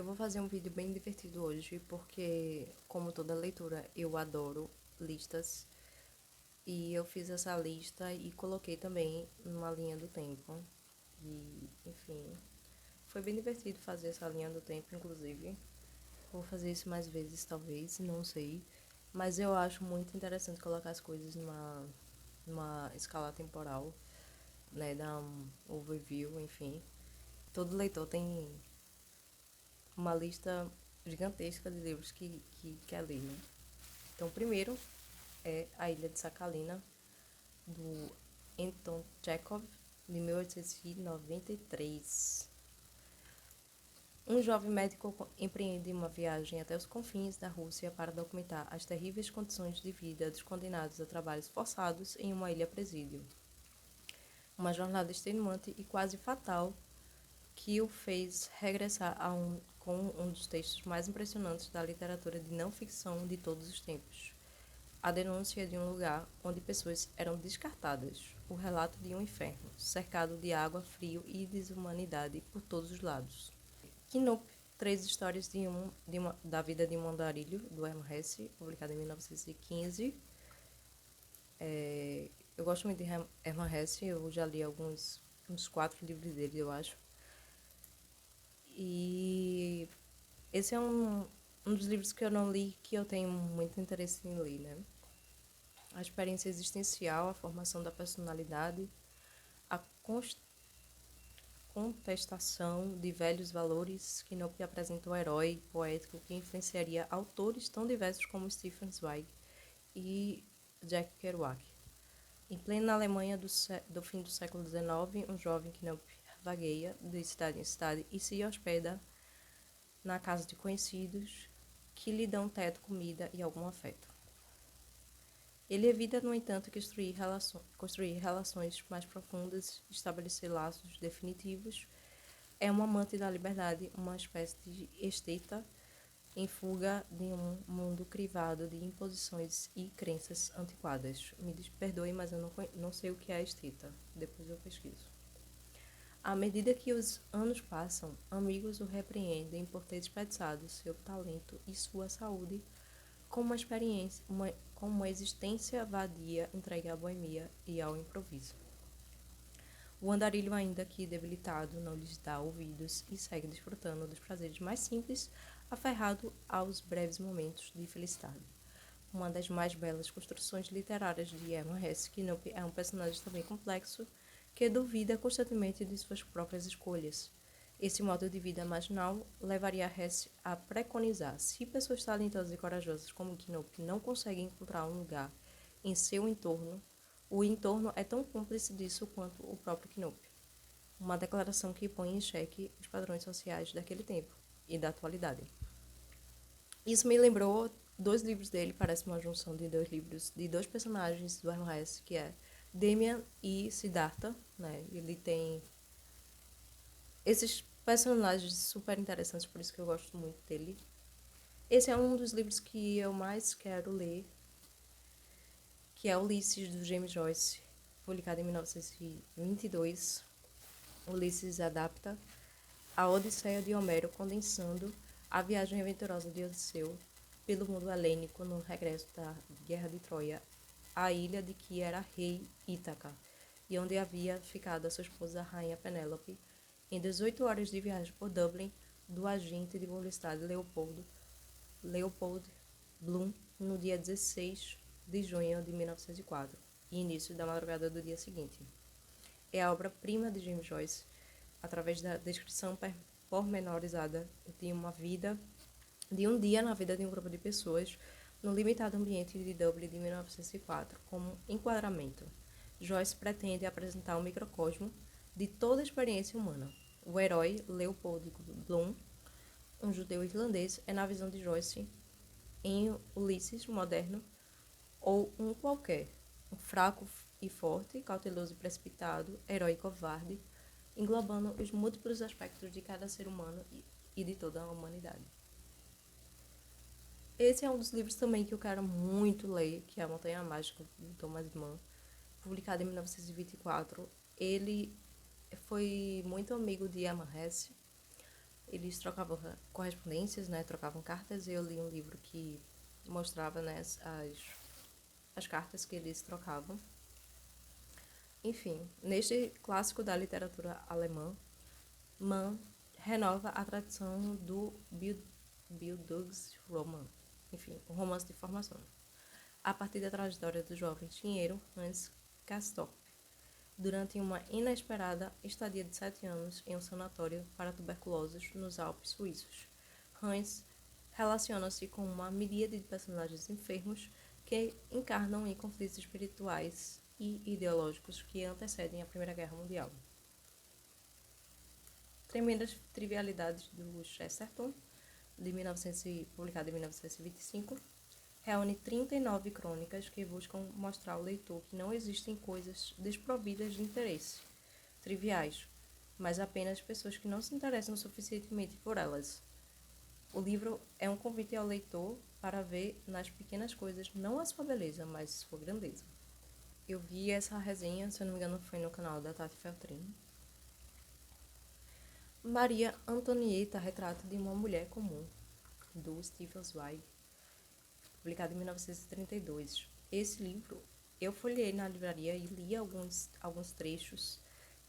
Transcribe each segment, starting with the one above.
Eu vou fazer um vídeo bem divertido hoje, porque, como toda leitura, eu adoro listas. E eu fiz essa lista e coloquei também numa linha do tempo. E, enfim, foi bem divertido fazer essa linha do tempo, inclusive. Vou fazer isso mais vezes, talvez, não sei. Mas eu acho muito interessante colocar as coisas numa escala temporal, né? Dar um overview, enfim. Todo leitor tem uma lista gigantesca de livros que quer ler, né? Então, o primeiro é A Ilha de Sakhalina, do Anton Chekhov, de 1893. Um jovem médico empreende uma viagem até os confins da Rússia para documentar as terríveis condições de vida dos condenados a trabalhos forçados em uma ilha presídio. Uma jornada extenuante e quase fatal que o fez regressar com um dos textos mais impressionantes da literatura de não-ficção de todos os tempos. A denúncia de um lugar onde pessoas eram descartadas, o relato de um inferno, cercado de água, frio e desumanidade por todos os lados. Knup, três histórias da vida de um andarilho, do Hermann Hesse, publicado em 1915. Eu gosto muito de Hermann Hesse, eu já li uns 4 livros dele, eu acho. E esse é um dos livros que eu não li, que eu tenho muito interesse em ler, né? A experiência existencial, a formação da personalidade, a contestação de velhos valores que não apresenta o herói poético que influenciaria autores tão diversos como Stefan Zweig e Jack Kerouac. Em plena Alemanha do fim do século XIX, um jovem que não vagueia de cidade em cidade e se hospeda na casa de conhecidos que lhe dão teto, comida e algum afeto. Ele evita, no entanto, construir relações mais profundas, estabelecer laços definitivos. É um amante da liberdade, uma espécie de esteta em fuga de um mundo crivado de imposições e crenças antiquadas. Me perdoe, mas eu não sei o que é esteta. Depois eu pesquiso. À medida que os anos passam, amigos o repreendem por ter desperdiçado seu talento e sua saúde com uma existência vadia entregue à boemia e ao improviso. O andarilho, ainda que debilitado, não lhes dá ouvidos e segue desfrutando dos prazeres mais simples, aferrado aos breves momentos de felicidade. Uma das mais belas construções literárias de Hermann Hesse, Knup é um personagem também complexo, que duvida constantemente de suas próprias escolhas. Esse modo de vida marginal levaria Hesse a preconizar: se pessoas talentosas e corajosas como Knup não conseguem encontrar um lugar em seu entorno, o entorno é tão cúmplice disso quanto o próprio Knup. Uma declaração que põe em xeque os padrões sociais daquele tempo e da atualidade. Isso me lembrou 2 livros dele, parece uma junção de 2 livros de 2 personagens do Hermann Hesse, que é Demian e Siddhartha, né? Ele tem esses personagens super interessantes, por isso que eu gosto muito dele. Esse é um dos livros que eu mais quero ler, que é Ulisses, do James Joyce, publicado em 1922. Ulisses adapta a Odisseia de Homero, condensando a viagem aventurosa de Odisseu pelo mundo helênico no regresso da Guerra de Troia à ilha de que era rei Ítaca, e onde havia ficado a sua esposa, a rainha Penélope, em 18 horas de viagem por Dublin, do agente de publicidade Leopold Bloom, no dia 16 de junho de 1904, e início da madrugada do dia seguinte. É a obra-prima de James Joyce, através da descrição pormenorizada de um dia na vida de um grupo de pessoas no limitado ambiente de Dublin de 1904, como enquadramento. Joyce pretende apresentar um microcosmo de toda a experiência humana. O herói, Leopold Bloom, um judeu irlandês, é, na visão de Joyce, em Ulisses moderno, ou um qualquer, um fraco e forte, cauteloso e precipitado, herói e covarde, englobando os múltiplos aspectos de cada ser humano e de toda a humanidade. Esse é um dos livros também que eu quero muito ler, que é A Montanha Mágica, de Thomas Mann, publicado em 1924. Ele foi muito amigo de Hermann Hesse. Eles trocavam correspondências, né? Trocavam cartas, e eu li um livro que mostrava, né, as cartas que eles trocavam. Enfim, neste clássico da literatura alemã, Mann renova a tradição do Bildungsroman, enfim, o romance de formação, a partir da trajetória do jovem engenheiro Hans Castorp, durante uma inesperada estadia de 7 anos em um sanatório para tuberculosos nos Alpes suíços. Hans relaciona-se com uma miríade de personagens enfermos que encarnam em conflitos espirituais e ideológicos que antecedem a Primeira Guerra Mundial. Tremendas Trivialidades do Chesterton, publicado em 1925, reúne 39 crônicas que buscam mostrar ao leitor que não existem coisas desprovidas de interesse, triviais, mas apenas pessoas que não se interessam suficientemente por elas. O livro é um convite ao leitor para ver nas pequenas coisas não a sua beleza, mas sua grandeza. Eu vi essa resenha, se eu não me engano, foi no canal da Tati Feltrin. Maria Antonieta, Retrato de uma Mulher Comum, do Stefan Zweig, publicado em 1932. Esse livro eu folhei na livraria e li alguns trechos,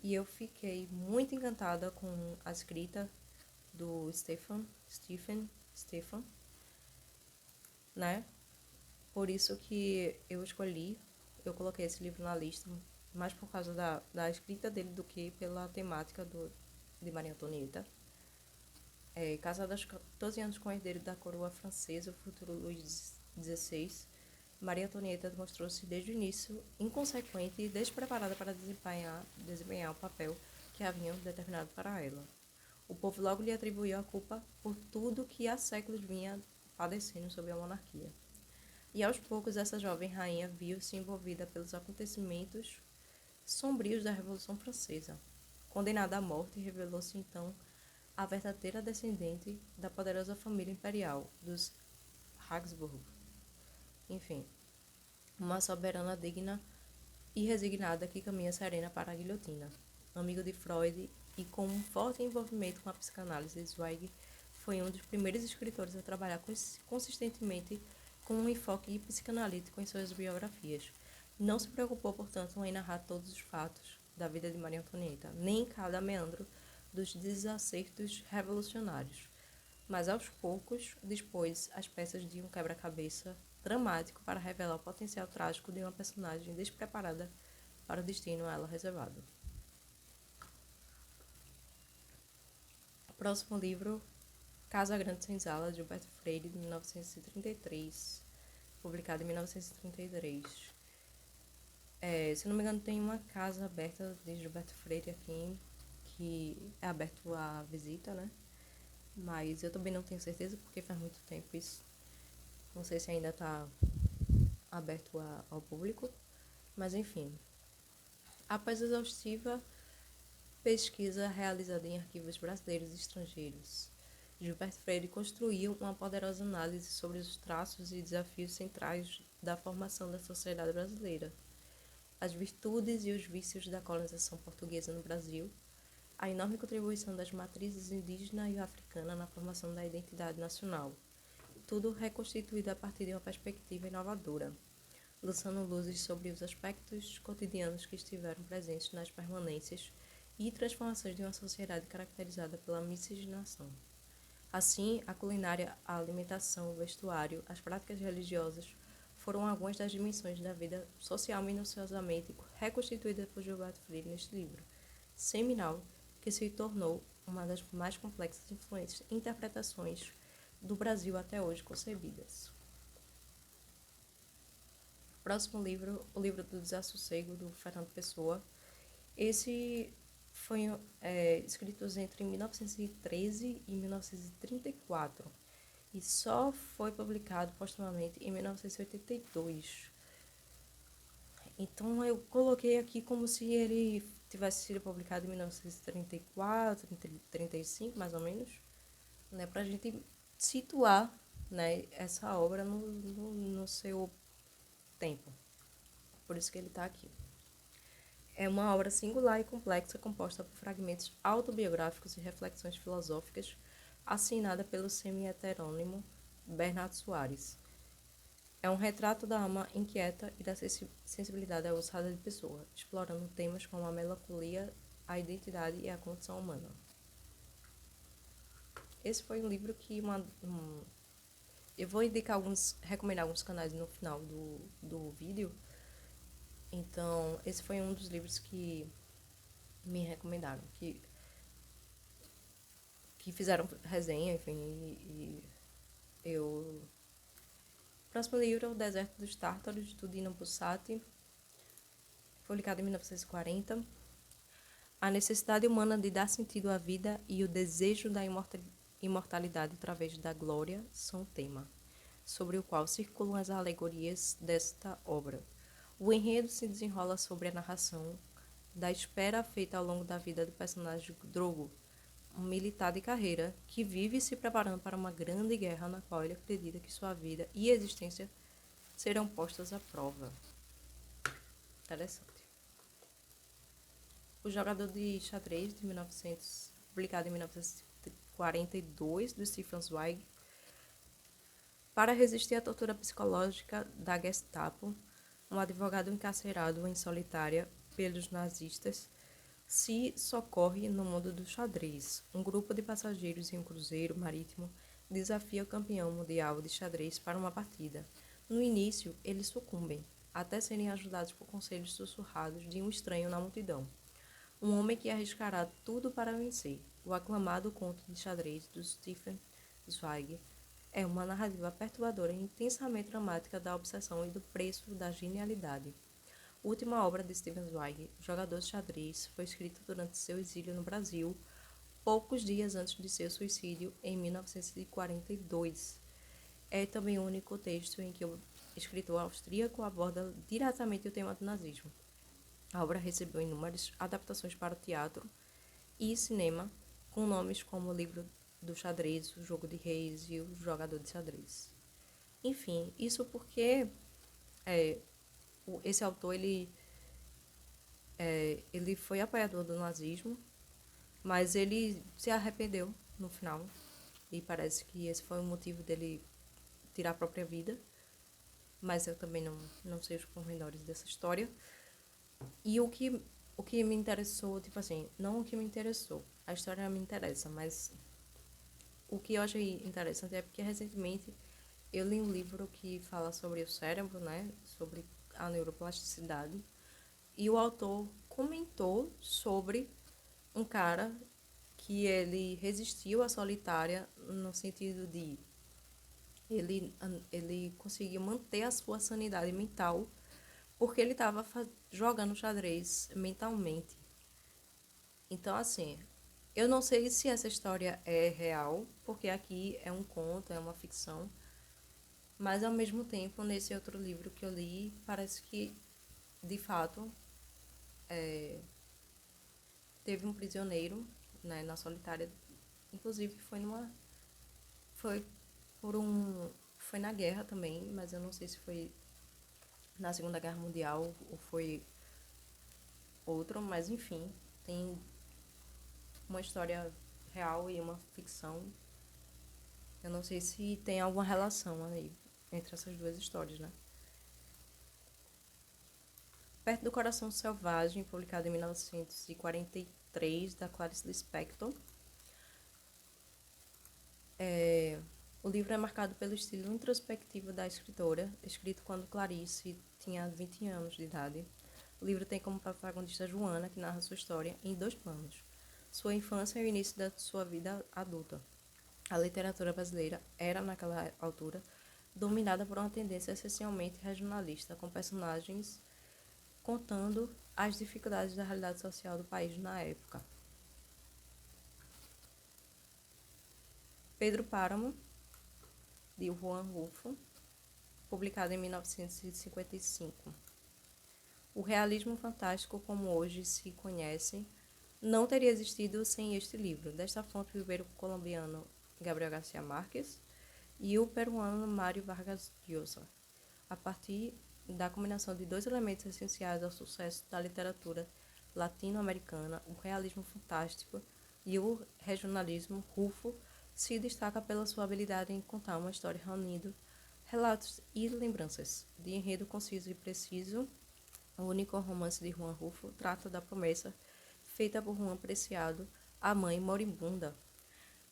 e eu fiquei muito encantada com a escrita do Stefan, né? Por isso que eu coloquei esse livro na lista, mais por causa da escrita dele do que pela temática de Maria Antonieta. Casada aos 14 anos com o herdeiro da coroa francesa, o futuro Luís XVI, Maria Antonieta demonstrou-se desde o início inconsequente e despreparada para desempenhar o papel que haviam determinado para ela. O povo logo lhe atribuiu a culpa por tudo que há séculos vinha padecendo sob a monarquia. E aos poucos essa jovem rainha viu-se envolvida pelos acontecimentos sombrios da Revolução Francesa. Condenada à morte, revelou-se então a verdadeira descendente da poderosa família imperial dos Habsburgo. Enfim, uma soberana digna e resignada que caminha serena para a guilhotina. Amigo de Freud e com um forte envolvimento com a psicanálise, Zweig foi um dos primeiros escritores a trabalhar consistentemente com um enfoque psicanalítico em suas biografias. Não se preocupou, portanto, em narrar todos os fatos da vida de Maria Antonieta, nem em cada meandro dos desacertos revolucionários, mas aos poucos dispôs as peças de um quebra-cabeça dramático para revelar o potencial trágico de uma personagem despreparada para o destino a ela reservado. Próximo livro, Casa Grande Senzala, de Gilberto Freire, de 1933, publicado em 1933. Se não me engano, tem uma casa aberta de Gilberto Freire aqui, que é aberto à visita, né? Mas eu também não tenho certeza, porque faz muito tempo isso. Não sei se ainda está aberto ao público, mas enfim. Após exaustiva pesquisa realizada em arquivos brasileiros e estrangeiros, Gilberto Freire construiu uma poderosa análise sobre os traços e desafios centrais da formação da sociedade brasileira, as virtudes e os vícios da colonização portuguesa no Brasil, a enorme contribuição das matrizes indígena e africana na formação da identidade nacional, tudo reconstituído a partir de uma perspectiva inovadora, lançando luzes sobre os aspectos cotidianos que estiveram presentes nas permanências e transformações de uma sociedade caracterizada pela miscigenação. Assim, a culinária, a alimentação, o vestuário, as práticas religiosas foram algumas das dimensões da vida social minuciosamente reconstituída por Gilberto Freire neste livro seminal, que se tornou uma das mais complexas e influentes interpretações do Brasil até hoje concebidas. Próximo livro, o livro do Desassossego, do Fernando Pessoa. Esse foi escrito entre 1913 e 1934 e só foi publicado postumamente em 1982. Então eu coloquei aqui como se ele tivesse sido publicado em 1934, 35 mais ou menos, né, para a gente situar, né, essa obra no seu tempo. Por isso que ele está aqui. É uma obra singular e complexa, composta por fragmentos autobiográficos e reflexões filosóficas, assinada pelo semi-heterônimo Bernardo Soares. É um retrato da alma inquieta e da sensibilidade aguçada de pessoa, explorando temas como a melancolia, a identidade e a condição humana. Esse foi um livro que eu vou recomendar alguns canais no final do vídeo. Então, esse foi um dos livros que me recomendaram, que fizeram resenha, enfim, e eu... O próximo livro é O Deserto dos Tártaros, do Dino Buzzati, publicado em 1940. A necessidade humana de dar sentido à vida e o desejo da imortalidade através da glória são o tema, sobre o qual circulam as alegorias desta obra. O enredo se desenrola sobre a narração da espera feita ao longo da vida do personagem Drogo, um militar de carreira que vive se preparando para uma grande guerra na qual ele acredita que sua vida e existência serão postas à prova. Interessante. O Jogador de Xadrez, publicado em 1942, do Stefan Zweig. Para resistir à tortura psicológica da Gestapo, um advogado encarcerado em solitária pelos nazistas se socorre no mundo do xadrez. Um grupo de passageiros em um cruzeiro marítimo desafia o campeão mundial de xadrez para uma partida. No início, eles sucumbem, até serem ajudados por conselhos sussurrados de um estranho na multidão. Um homem que arriscará tudo para vencer. O aclamado conto de xadrez do Stefan Zweig é uma narrativa perturbadora e intensamente dramática da obsessão e do preço da genialidade. A última obra de Stefan Zweig, Jogador de Xadrez, foi escrita durante seu exílio no Brasil, poucos dias antes de seu suicídio, em 1942. É também o único texto em que o escritor austríaco aborda diretamente o tema do nazismo. A obra recebeu inúmeras adaptações para o teatro e cinema, com nomes como O Livro do Xadrez, O Jogo de Reis e O Jogador de Xadrez. Enfim, isso porque esse autor ele foi apoiador do nazismo, mas ele se arrependeu no final e parece que esse foi o motivo dele tirar a própria vida, mas eu também não sei os pormenores dessa história. E o que me interessou, tipo assim, não o que me interessou, a história me interessa, mas o que eu achei interessante é porque recentemente eu li um livro que fala sobre o cérebro, né, sobre a neuroplasticidade, e o autor comentou sobre um cara que ele resistiu à solitária no sentido de ele conseguiu manter a sua sanidade mental porque ele estava jogando xadrez mentalmente. Então, assim, eu não sei se essa história é real, porque aqui é um conto, é uma ficção, mas ao mesmo tempo, nesse outro livro que eu li, parece que, de fato, teve um prisioneiro, né, na solitária, inclusive foi foi na guerra também, mas eu não sei se foi na Segunda Guerra Mundial ou foi outro, mas enfim, tem uma história real e uma ficção. Eu não sei se tem alguma relação aí entre essas duas histórias, né? Perto do Coração Selvagem, publicado em 1943, da Clarice Lispector. O livro é marcado pelo estilo introspectivo da escritora, escrito quando Clarice tinha 20 anos de idade. O livro tem como protagonista Joana, que narra sua história em 2 planos: sua infância e o início da sua vida adulta. A literatura brasileira era, naquela altura, dominada por uma tendência essencialmente regionalista, com personagens contando as dificuldades da realidade social do país na época. Pedro Páramo, de Juan Rulfo, publicado em 1955. O realismo fantástico, como hoje se conhece, não teria existido sem este livro. Desta fonte viveram o colombiano Gabriel García Márquez e o peruano Mário Vargas Llosa, a partir da combinação de 2 elementos essenciais ao sucesso da literatura latino-americana, o realismo fantástico e o regionalismo. Rulfo se destaca pela sua habilidade em contar uma história reunindo relatos e lembranças. De enredo conciso e preciso, o único romance de Juan Rulfo trata da promessa feita por Juan Preciado à mãe moribunda.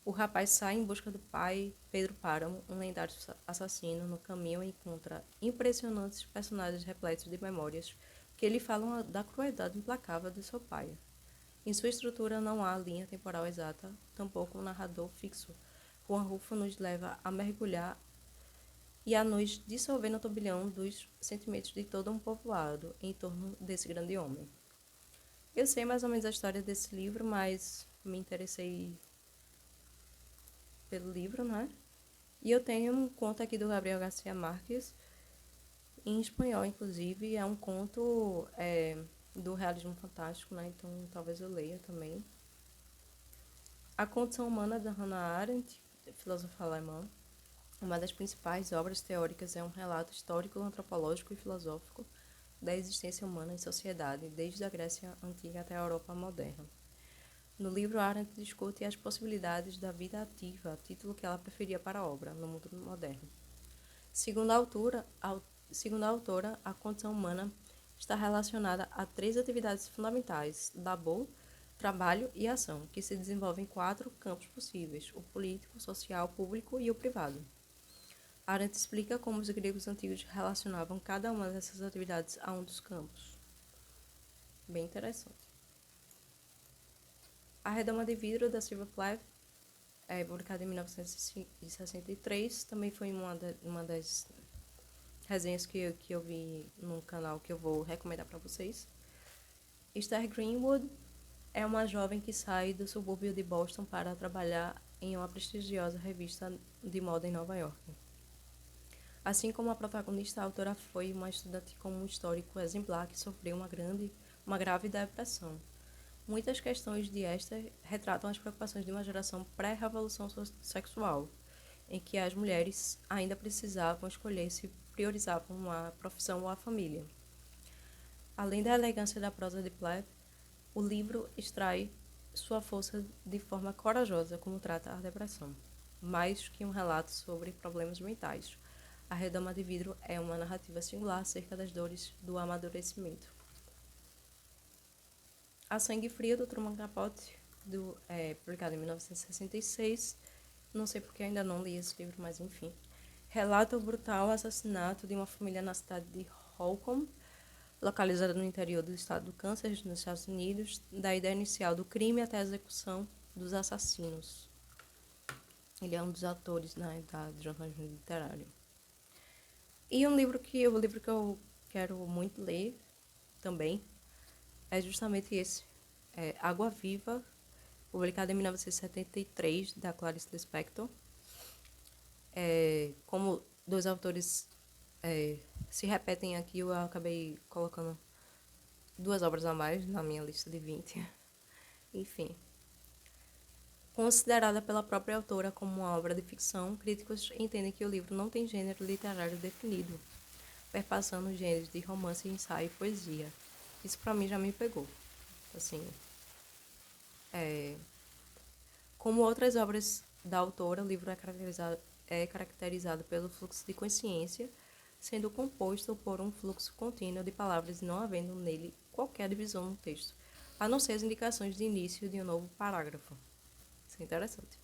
O rapaz sai em busca do pai, Pedro Páramo, um lendário assassino. No caminho encontra impressionantes personagens repletos de memórias que lhe falam da crueldade implacável de seu pai. Em sua estrutura não há linha temporal exata, tampouco um narrador fixo. Juan Rulfo nos leva a mergulhar e a nos dissolver no turbilhão dos sentimentos de todo um povoado em torno desse grande homem. Eu sei mais ou menos a história desse livro, mas me interessei pelo livro, né? E eu tenho um conto aqui do Gabriel Garcia Marques, em espanhol, inclusive. É um conto do realismo fantástico, né? Então talvez eu leia também. A Condição Humana, da Hannah Arendt, filósofa alemã. Uma das principais obras teóricas é um relato histórico, antropológico e filosófico da existência humana em sociedade, desde a Grécia Antiga até a Europa moderna. No livro, Arendt discute as possibilidades da vida ativa, título que ela preferia para a obra, no mundo moderno. Segundo a autora, a condição humana está relacionada a três atividades fundamentais: labor, trabalho e ação, que se desenvolvem em quatro campos possíveis: o político, o social, o público e o privado. Arendt explica como os gregos antigos relacionavam cada uma dessas atividades a um dos campos. Bem interessante. A Redoma de Vidro, da Silvia Plath, publicada em 1963, também foi uma das resenhas que eu vi no canal que eu vou recomendar para vocês. Esther Greenwood é uma jovem que sai do subúrbio de Boston para trabalhar em uma prestigiosa revista de moda em Nova York. Assim como a protagonista, a autora foi uma estudante com um histórico exemplar que sofreu uma grave depressão. Muitas questões de Esther retratam as preocupações de uma geração pré-revolução sexual, em que as mulheres ainda precisavam escolher se priorizavam a profissão ou a família. Além da elegância da prosa de Plath, o livro extrai sua força de forma corajosa como trata a depressão, mais que um relato sobre problemas mentais. A Redoma de Vidro é uma narrativa singular acerca das dores do amadurecimento. A Sangue Frio, do Truman Capote, publicado em 1966. Não sei porque ainda não li esse livro, mas enfim. Relata o brutal assassinato de uma família na cidade de Holcomb, localizada no interior do estado do Kansas, nos Estados Unidos, da ideia inicial do crime até a execução dos assassinos. Ele é um dos autores, né, do jornalismo literário. E o livro que eu quero muito ler também é justamente esse, Água Viva, publicado em 1973, da Clarice Lispector. Como dois autores se repetem aqui, eu acabei colocando duas obras a mais na minha lista de 20. Enfim. Considerada pela própria autora como uma obra de ficção, críticos entendem que o livro não tem gênero literário definido, perpassando os gêneros de romance, ensaio e poesia. Isso pra mim já me pegou. Assim, como outras obras da autora, o livro é caracterizado pelo fluxo de consciência, sendo composto por um fluxo contínuo de palavras e não havendo nele qualquer divisão no texto, a não ser as indicações de início de um novo parágrafo. Isso é interessante.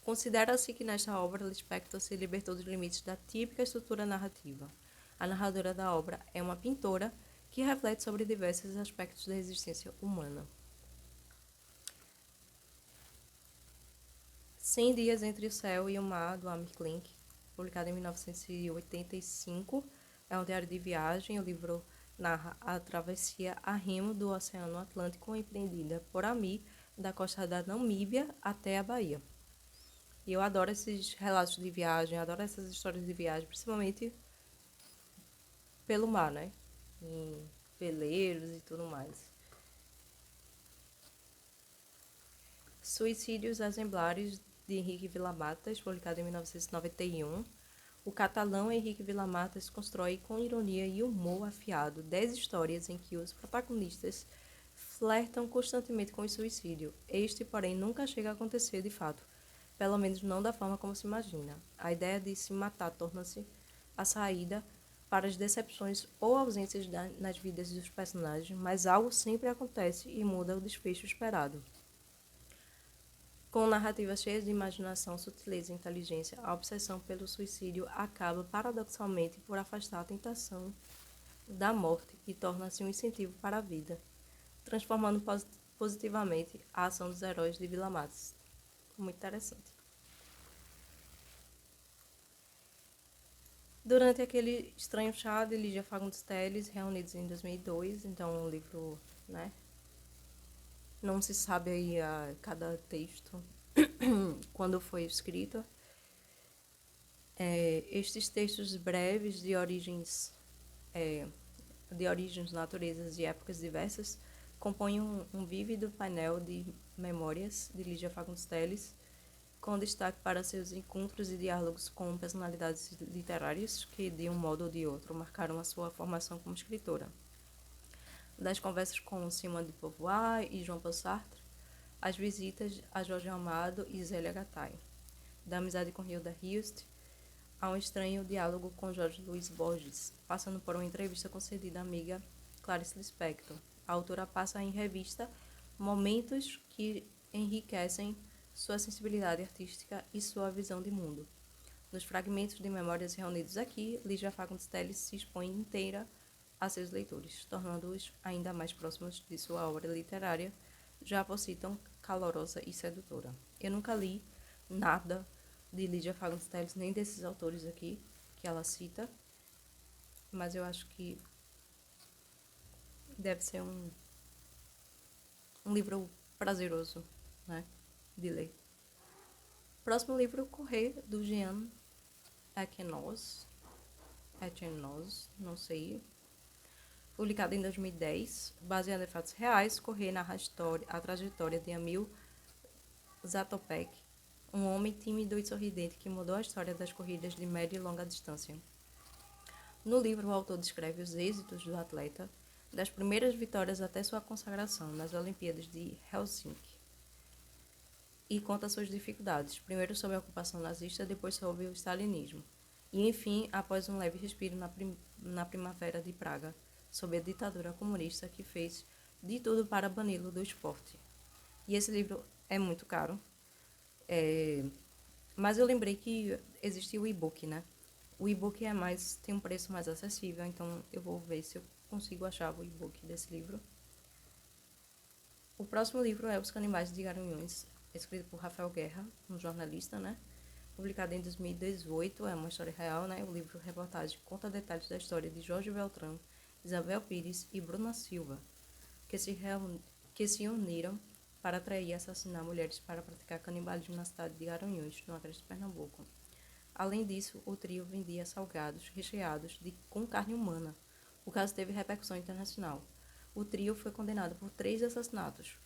Considera-se que nesta obra Lispector se libertou dos limites da típica estrutura narrativa. A narradora da obra é uma pintora que reflete sobre diversos aspectos da existência humana. 100 Dias entre o Céu e o Mar, do Amir Klink, publicado em 1985, é um diário de viagem. O livro narra a travessia a remo do Oceano Atlântico empreendida por Amir, da costa da Namíbia até a Bahia. E eu adoro esses relatos de viagem, adoro essas histórias de viagem, principalmente pelo mar, né? Em veleiros e tudo mais. Suicídios Exemplares, de Henrique Villa-Matas, publicado em 1991. O catalão Henrique Villa-Matas constrói com ironia e humor afiado 10 histórias em que os protagonistas flertam constantemente com o suicídio. Este, porém, nunca chega a acontecer de fato, pelo menos não da forma como se imagina. A ideia de se matar torna-se a saída para as decepções ou ausências nas vidas dos personagens, mas algo sempre acontece e muda o desfecho esperado. Com narrativas cheias de imaginação, sutileza e inteligência, a obsessão pelo suicídio acaba, paradoxalmente, por afastar a tentação da morte e torna-se um incentivo para a vida, transformando positivamente a ação dos heróis de Vila Matos. Muito interessante. Durante aquele estranho chá de Lígia Fagundes Telles, reunidos em 2002, então o livro, né, não se sabe aí a cada texto quando foi escrito. Estes textos breves de origens, naturezas e épocas diversas compõem um vívido painel de memórias de Lígia Fagundes Telles, com destaque para seus encontros e diálogos com personalidades literárias que, de um modo ou de outro, marcaram a sua formação como escritora. Das conversas com Simone de Beauvoir e Jean Paul Sartre, as visitas a Jorge Amado e Zélia Gattai, da amizade com Hilda Hilst, a um estranho diálogo com Jorge Luiz Borges, passando por uma entrevista concedida à amiga Clarice Lispector. A autora passa em revista momentos que enriquecem sua sensibilidade artística e sua visão de mundo. Nos fragmentos de memórias reunidos aqui, Lígia Fagundes Telles se expõe inteira a seus leitores, tornando-os ainda mais próximos de sua obra literária, já por si tão calorosa e sedutora. Eu nunca li nada de Lígia Fagundes Telles, nem desses autores aqui que ela cita, mas eu acho que deve ser um livro prazeroso, né, de ler. Próximo livro, Correr, do Jean Etiennoz, não sei, publicado em 2010, baseado em fatos reais. Correr narra a trajetória de Emil Zatopek, um homem tímido e sorridente que mudou a história das corridas de média e longa distância. No livro, o autor descreve os êxitos do atleta, das primeiras vitórias até sua consagração nas Olimpíadas de Helsinki, e conta suas dificuldades, primeiro sob a ocupação nazista, depois sob o stalinismo, e enfim, após um leve respiro na primavera de Praga, sob a ditadura comunista que fez de tudo para bani-lo do esporte. E esse livro é muito caro, mas eu lembrei que existe o e-book, né? O e-book tem um preço mais acessível, então eu vou ver se eu consigo achar o e-book desse livro. O próximo livro é Os Canibais de Garanhuns, escrito por Rafael Guerra, um jornalista, né? Publicado em 2018, é uma história real, né? O livro reportagem conta detalhes da história de Jorge Beltrão, Isabel Pires e Bruna Silva, que se uniram para atrair e assassinar mulheres para praticar canibalismo na cidade de Garanhuns, no Agreste de Pernambuco. Além disso, o trio vendia salgados recheados com carne humana. O caso teve repercussão internacional. O trio foi condenado por 3 assassinatos.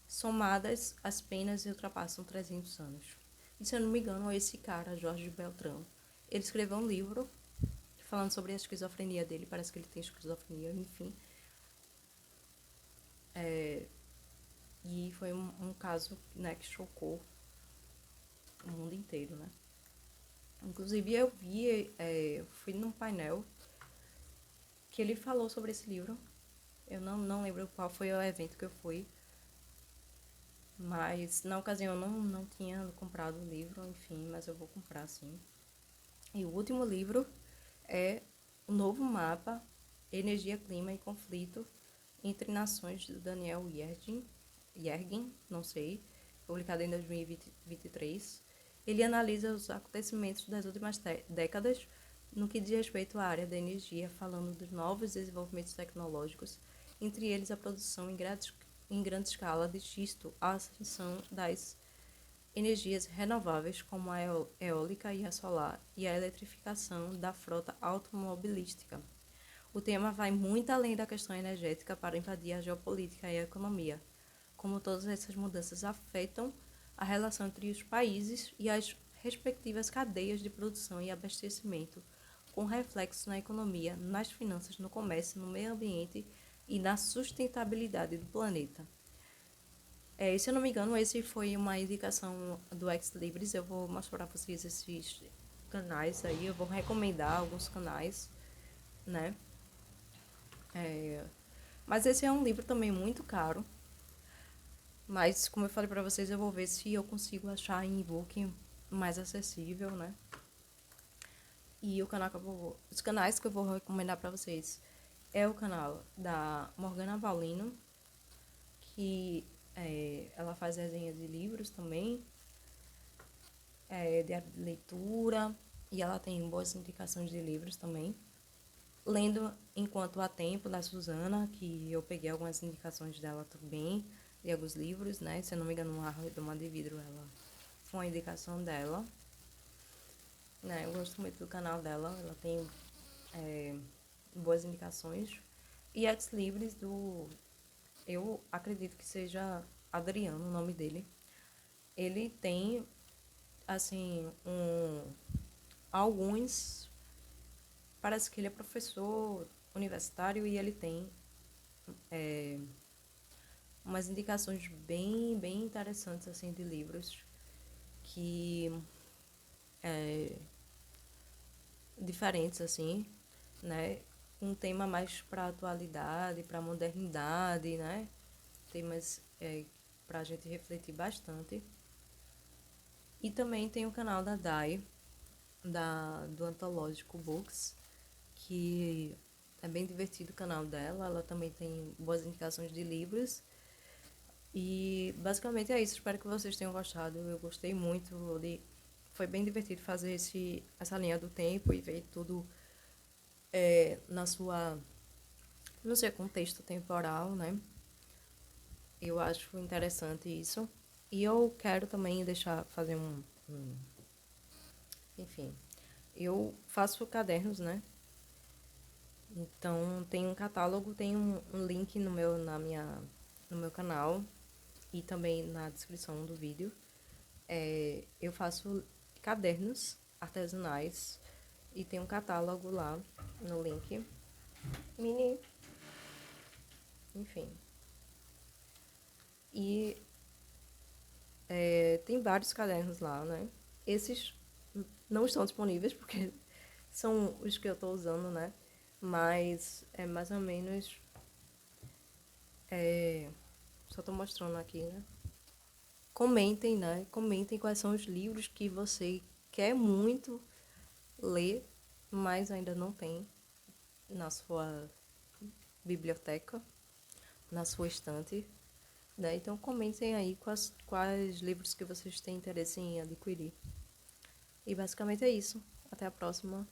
Somadas, as penas ultrapassam 300 anos. E se eu não me engano, esse cara, Jorge Beltrão, ele escreveu um livro falando sobre a esquizofrenia dele. Parece que ele tem esquizofrenia, enfim. E foi um caso, né, que chocou o mundo inteiro, né? Inclusive, eu fui num painel que ele falou sobre esse livro. Eu não lembro qual foi o evento que eu fui, mas na ocasião eu não tinha comprado o livro, enfim, mas eu vou comprar sim. E o último livro é O Novo Mapa, Energia, Clima e Conflito entre Nações, do Daniel Yergin, não sei, publicado em 2023. Ele analisa os acontecimentos das últimas décadas no que diz respeito à área da energia, falando dos novos desenvolvimentos tecnológicos, entre eles a produção em grande escala de xisto, a ascensão das energias renováveis como a eólica e a solar e a eletrificação da frota automobilística. O tema vai muito além da questão energética para invadir a geopolítica e a economia, como todas essas mudanças afetam a relação entre os países e as respectivas cadeias de produção e abastecimento, com reflexos na economia, nas finanças, no comércio, no meio ambiente e na sustentabilidade do planeta. Se eu não me engano, esse foi uma indicação do Ex Libris. Eu vou mostrar para vocês esses canais aí. Eu vou recomendar alguns canais, né? Mas esse é um livro também muito caro. Mas, como eu falei para vocês, eu vou ver se eu consigo achar em e-book mais acessível, né? E os canais que eu vou recomendar para vocês é o canal da Morgana Paulino, que ela faz resenha de livros também, de leitura, e ela tem boas indicações de livros também. Lendo Enquanto Há Tempo, da Suzana, que eu peguei algumas indicações dela também, de alguns livros, né? Se eu não me engano, A Redoma de Vidro, ela foi uma indicação dela. Né? Eu gosto muito do canal dela, ela tem boas indicações. E Ex Libris eu acredito que seja Adriano o nome dele. Ele tem, assim, alguns. Parece que ele é professor universitário e ele tem umas indicações bem interessantes, assim, de livros que diferentes, assim, né? Um tema mais para atualidade, para modernidade, né? Temas para a gente refletir bastante. E também tem o canal da Dai, do Antológico Books, que é bem divertido o canal dela. Ela também tem boas indicações de livros. E basicamente é isso. Espero que vocês tenham gostado. Eu gostei muito. Foi bem divertido fazer essa linha do tempo e ver tudo na sua, no seu contexto temporal, né? Eu acho interessante isso. E eu quero também fazer enfim, eu faço cadernos, né? Então tem um catálogo, tem um link no meu canal e também na descrição do vídeo. Eu faço cadernos artesanais e tem um catálogo lá no link. Mini, enfim. E tem vários cadernos lá, né? Esses não estão disponíveis porque são os que eu estou usando, né? Mas é mais ou menos. Só estou mostrando aqui, né? Comentem, né? Comentem quais são os livros que você quer muito ler, mas ainda não tem na sua biblioteca, na sua estante, né? Então comentem aí quais livros que vocês têm interesse em adquirir. E basicamente é isso. Até a próxima.